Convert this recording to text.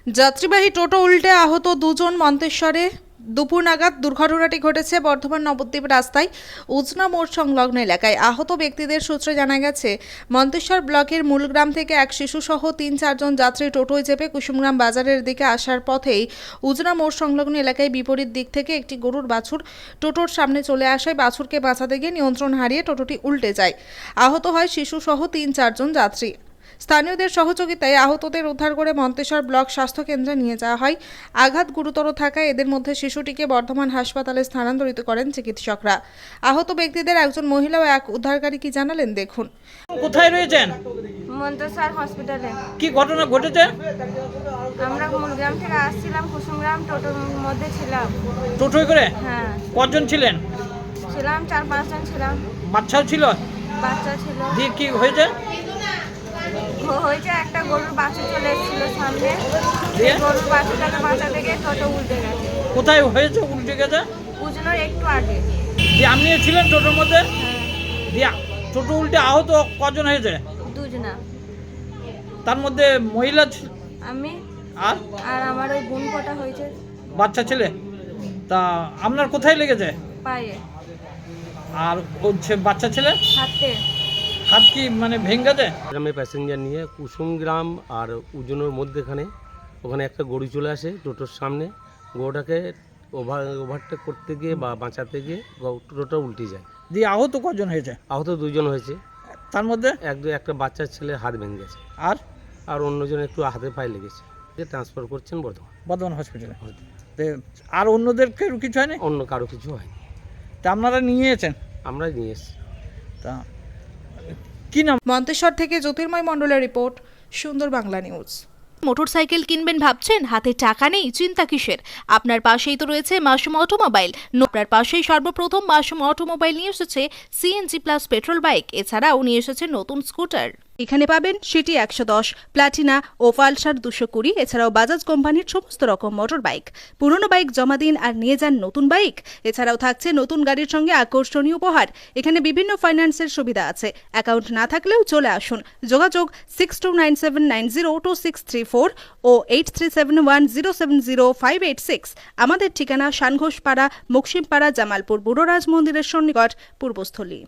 যাত্রীবাহী টোটো উল্টে আহত দুজন। মন্তেশ্বরে দুপুর নাগাদ দুর্ঘটনাটি ঘটেছে বর্ধমান নবদ্বীপ রাস্তায় উজনা মোড় সংলগ্ন এলাকায়। আহত ব্যক্তিদের সূত্রে জানা গেছে, মন্তেশ্বর ব্লকের মূলগ্রাম থেকে এক শিশুসহ 3-4 জন যাত্রী টোটোয় চেপে কুসুমগ্রাম বাজারের দিকে আসার পথেই উজনা মোড় সংলগ্ন এলাকায় বিপরীত দিক থেকে একটি গরুর বাছুর টোটোর সামনে চলে আসায় বাছুরকে বাঁচাতে গিয়ে নিয়ন্ত্রণ হারিয়ে টোটোটি উল্টে যায়। আহত হয় শিশুসহ 3-4 জন যাত্রী। স্থানীয়দের সহযোগিতায় আহতদের উদ্ধার করে মন্তেশ্বর ব্লক স্বাস্থ্য কেন্দ্রে নিয়ে যাওয়া হয়। আঘাত গুরুতর থাকায় এদের মধ্যে শিশুটিকে বর্ধমান হাসপাতালে স্থানান্তরিত করেন চিকিৎসকরা। আহত ব্যক্তিদের একজন মহিলা ও এক উদ্ধারকারী কি জানালেন দেখুন। কোথায় রয়েছেন? মন্তেশ্বর হসপিটালে। কি ঘটনা ঘটেছে? আমরা মূলগ্রাম থেকে আসছিলাম, কুসুমগ্রাম টোটোর মধ্যে ছিলাম। টোটোয় করে? হ্যাঁ, কজন ছিলেন? ছিলাম 4-5 জন ছিলাম। বাচ্চাও ছিল? বাচ্চা ছিল। দিয়ে কি হয়েছে? হয়েছে একটা গরুর বাছুর চলে এসেছিল সামনে, দিয়ে? গরুর বাছুরটাকে বাঁচাতে গিয়ে টোটো উল্টে গেছে। কোথায় হয়েছে উল্টে গেছে? উজনোর একটু আগে। দিয়ে আপনি ছিলেন টোটোর মধ্যে? হ্যাঁ, দিয়ে টোটো উল্টে আহত কজন হয়েছে? 2 জনা। তার মধ্যে মহিলা আমি আর আর আমার ওই বোন কটা হয়েছে বাচ্চা ছেলে। তা আপনার কোথায় লেগেছে? পায়ে, আর হচ্ছে বাচ্চা ছেলে হাতে। হাত কি মানে ভেঙে গেছে? গ্রামে প্যাসেঞ্জার নিয়ে কুসুমগ্রাম আর উজনোর মধ্যেখানে ওখানে একটা গরু চলে আসে টোটোর সামনে। গরুটাকে ওভারটেক করতে গিয়ে বা বাঁচাতে গিয়ে টোটোটা উল্টে যায়। দিয়ে আহত কজন হয়েছে? আহত 2 জন হয়েছে। তার মধ্যে একটা বাচ্চার ছেলের হাত ভেঙে গেছে, আর আর অন্যজন একটু হাতে পায়ে লেগেছে। ট্রান্সফার করছেন বর্ধমান হসপিটালে। আর অন্যদের কিছু হয়নি? অন্য কারো কিছু হয়নি। তা আপনারা নিয়েছেন? আমরা নিয়ে এসেছি। তা কি নাম? মন্তেশ্বর থেকে জ্যোতির্ময় মণ্ডলের রিপোর্ট, সুন্দর বাংলা নিউজ। মোটরসাইকেল কিনবেন ভাবছেন, হাতে টাকা নেই? চিন্তা কিসের? আপনার পাশেই তো রয়েছে মাসুম অটোমোবাইল। আপনার পাশেই সর্বপ্রথম মাসুম অটোমোবাইল নিয়ে এসেছে সিএনজি প্লাস পেট্রোল বাইক। এছাড়াও নিয়ে এসেছে নতুন স্কুটার। এখানে পাবেন সিটি 110, প্লাটিনা ও পালসার 220। এছাড়াও বাজাজ কোম্পানির সমস্ত রকম মোটর বাইক। পুরনো বাইক জমা দিন আর নিয়ে যান নতুন বাইক। এছাড়াও থাকছে নতুন গাড়ির সঙ্গে আকর্ষণীয় উপহার। এখানে বিভিন্ন ফাইন্যান্সের সুবিধা আছে। অ্যাকাউন্ট না থাকলেও চলে আসুন। যোগাযোগ 6297902634 ও 8371070586। আমাদের ঠিকানা শানঘোষপাড়া, মুকসিমপাড়া, জামালপুর বুড়োরাজ মন্দিরের সন্নিকট, পূর্বস্থলী।